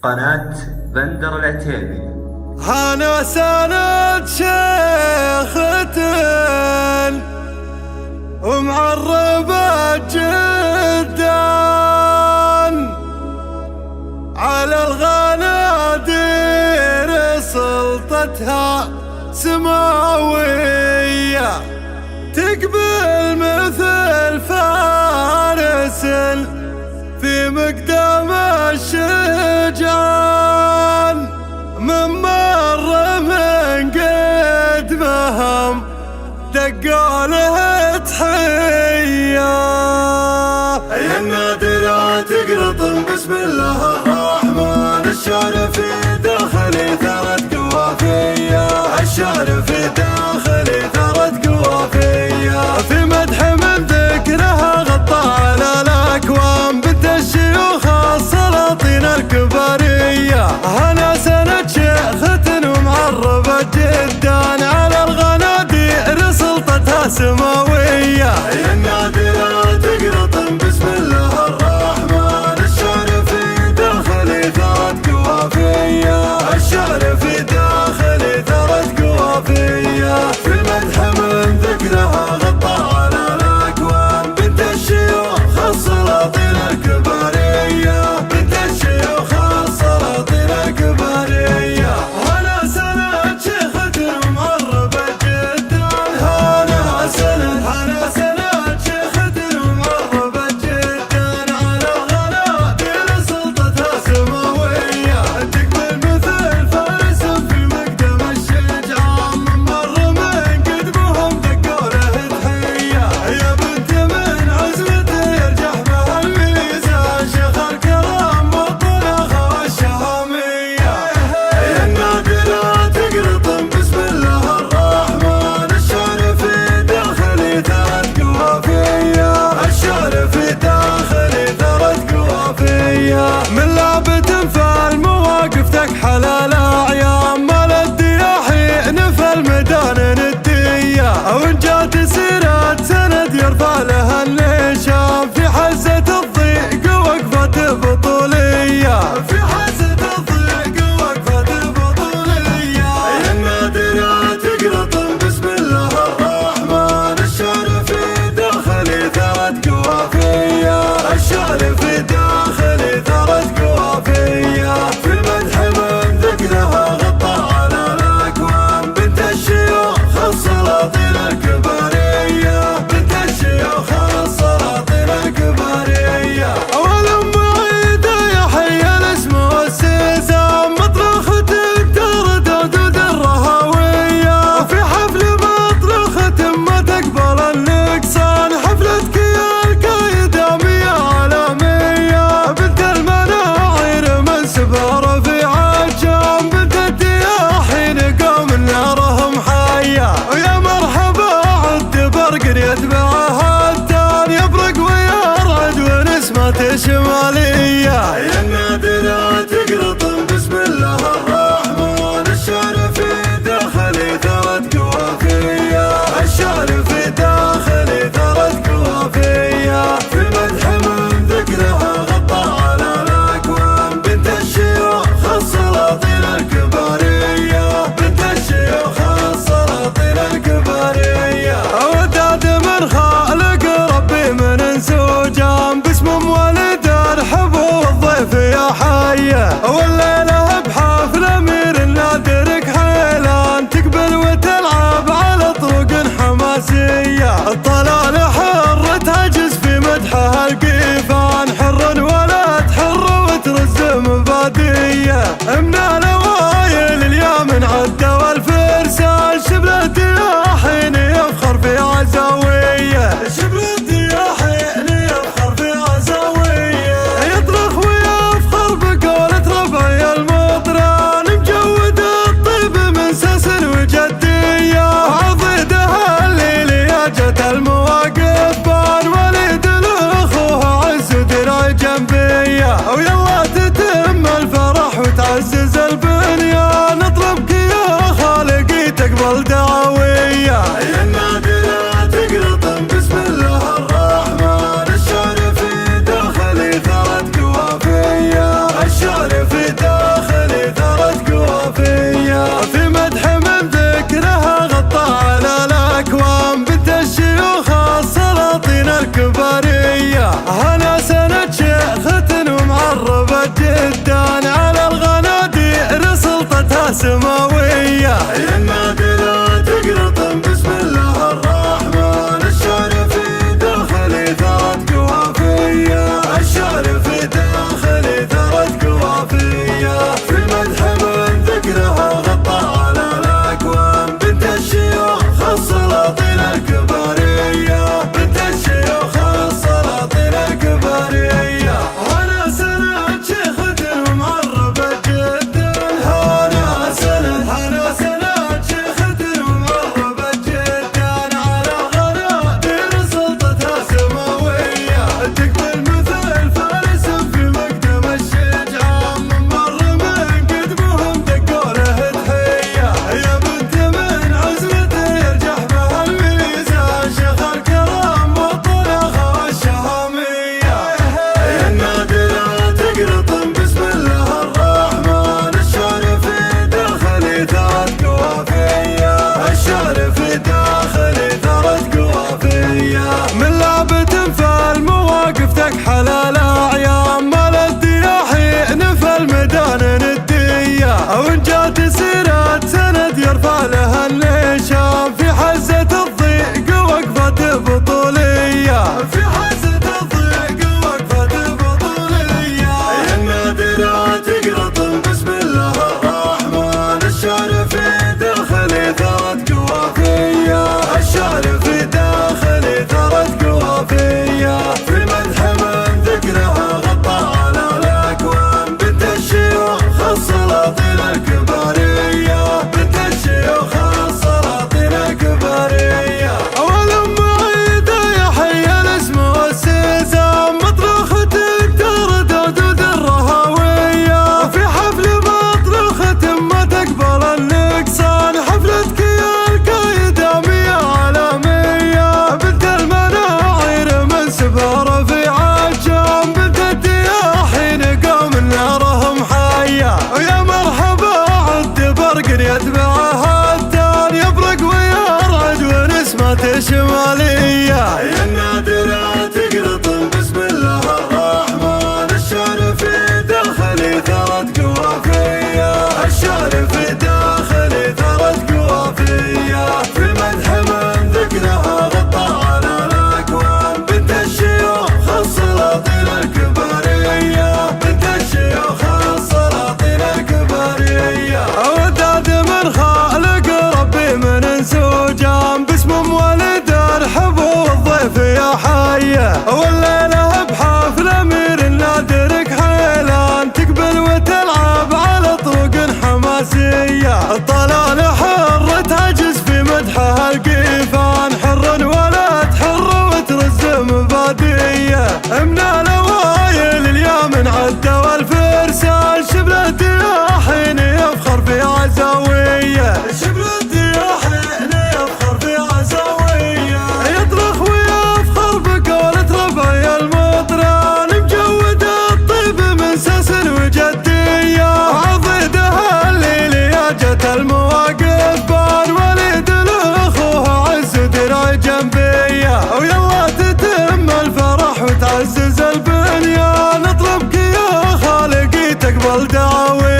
قناة بندر العتيبي. أنا سند شيخة ومعربة جدا على الغنادير سلطتها سماوية، تقبل مثل فارس في مقدام الشجعان، من مر من قدمهم دقوا له تحية. يا النادرة تقرط بسم الله الرحمن، الشعر في داخلي ثارت قوافية، الشعر في داخلي ثارت قوافية، في مدح من ذكرها غطى على الأكوان بنت الشيوخ السلاطين الكبارية. أنا سند شيخة ومعربة جدا على الغنادير سلطتها سماوية. يا النادرة تقرط بسم الله الرحمن، الشعر في داخلي ثارت قوافية، الشعر في داخلي ثارت قوافية، في مدح من ذكرها غطى على الأكوان بنت الشيوخ السلاطين الكبارية، بنت الشيوخ السلاطين الكبارية. أنا سند شيخة ومعربة جدا، أنا سند شيخة ومعربة جدا على الغنادير سلطتها سماوية، تقبل مثل فارس في مقدم الشجعان، من مر من قدمهم دقوا له تحية. يا بنت من عزمته يرجح بها الميزان، شيخ الكرم والطلخ والشهامية. يا النادرة تقرط بسم الله الرحمن، الشعر في داخلي ثارت قوافية، الشعر في داخلي ثارت قوافية، من لعبة فالمواقف تكحل الأعيان، مال الدياحين في الميدان ندية، وإن جات سيرة سند يرفع لها النشام، في حزة الضيق وقفة بطولية، في حزة الضيق وقفة بطولية. يا النادرة تقرط بسم الله الرحمن، الشعر في داخلي ثارت قوافية، الشعر في داخلي ثارت قوافية، في مدح من ذكرها غطى على الأكوان بنت الشيوخ السلاطين الكبارية، بنت الشيوخ السلاطين الكبارية. أول عيدة يحيى الاسم والسيسام، مطرخة الدرد ودود الرهاوية، وفي حفل مطرخة ما تقبل النقصان، حفلتك يا القايدة مية عالمية، بنت المناعير منسبها رفيع الجام، بنت الدياحين قوم نارهم حية، ويا مرحبا عد برق يتبعها الدان، يبرق ويرعد ونسمة شمالية. يا النادرة تقرط بسم الله الرحمن، الشعر في داخلي ثارت قوافية، الشعر في داخلي ثارت قوافية، في مدح من ذكرها غطى على الأكوان بنت الشيوخ السلاطين الكبارية، بنت الشيوخ السلاطين الكبارية. وداد من خالق ربي من انسوجان، باسم والد الحب والضيف يا حيه، والليله بحفل امير نادرك حيلان، تقبل وتلعب على طرق حماسيه، الطلال حر تهجس في مدحها القيفان، حر ولد حر وترز مباديه، من الاوائل اليمن عدى والفرسان، شبل الدياحين يفخر في عزاويه، شبل الدياحين يفخر في عزاويه، يطرخ ويفخر بقولة ربعي الكبارية. هنا سنة شيخة ومعربة جدا على الغنادير سلطتها سماوية. يا النادرة تقرط بسم الله الرحمن الشعر في داخلي ثرت قوافية. الشعر في داخلي ثرت قوافية. في المدح من ذكرها غطى على الأكوان بنت الشيوخ السلاطين الكبارية. بنت الشيوخ السلاطين الكبارية. هنا سنة شيخة ومعربة جدا. هنا سنة شيخة ومعربة جدا على غنادير سلطتها سماوية. تقبل مثل فارس في مقدم الشجعان من مر من قدمهم دقوا له تحية. يا بنت من عزمته يرجح بها الميزان شيخ الكرم والطلخة والشهامية. يا النادرة تقرط بسم الله الرحمن الشعر في داخلي ثرت قوافية. الشعر في داخلي ثرت قوافية. من لعبة في المواقف تكحل الأعيان مال الدياحين في الميدان ندية. وإن جات سيرة سند يرفع لها النشام في حزة الضيق وقفة بطولية. في حزة الضيق وقفة بطولية. يا النادرة تقرط بسم الله الرحمن الشعر في داخلي ثرت قوافية. الشعر في داخلي ثرت قوافية. في المدح من ذكرها غطى على الأكوان بنت الشيوخ السلاطين الكبارية. بنت الشيوخ السلاطين الكبارية. أول معيدة يحيى الاسم والسيزان مطرختك ترد دود الرهاوية. في حفل مطرختك ما تقبل النقصان حفلتك يا القايدة مية على مية. بنت المناعير من سفارة في عجام بنت الدياحين قوم نارهم حية. ويا مرحبا عد برق يتبعها الدان يبرق ويرعد ونسمة شمالية. يا النادرة تقرط بسم الله الرحمن الشعر في داخلي ثرت قوافية. الشعر في داخلي ثرت قوافية. في المدح من ذكرها غطى على الأكوان بنت الشيوخ السلاطين الكبارية. بنت الشيوخ السلاطين الكبارية. وداد من خالق ربي من انسوجان باسم والد ارحب والضيف يا حيه. والليله بحفل امير النادر كحيلان تقبل وتلعب على طرق حماسيه. الطلال حر تعجز في مدحها القيفان حر ولا تحر وترز مباديه. من الاوائل اليمن عدى والفرسان شبل الدياحين يفخر في عزاويه. شبل الدياحين يفخر في عزاويه. يطرخ ويفخر بقولة ربعي المطران مجود الطيب من ساس وجديه. عضيدها الليلية جت المواقف بان وليد لاخوها عز درع جنبيه. ويلا تتم الفرح وتعزز البنيان اطلبك يا خالقي تقبل دعوي.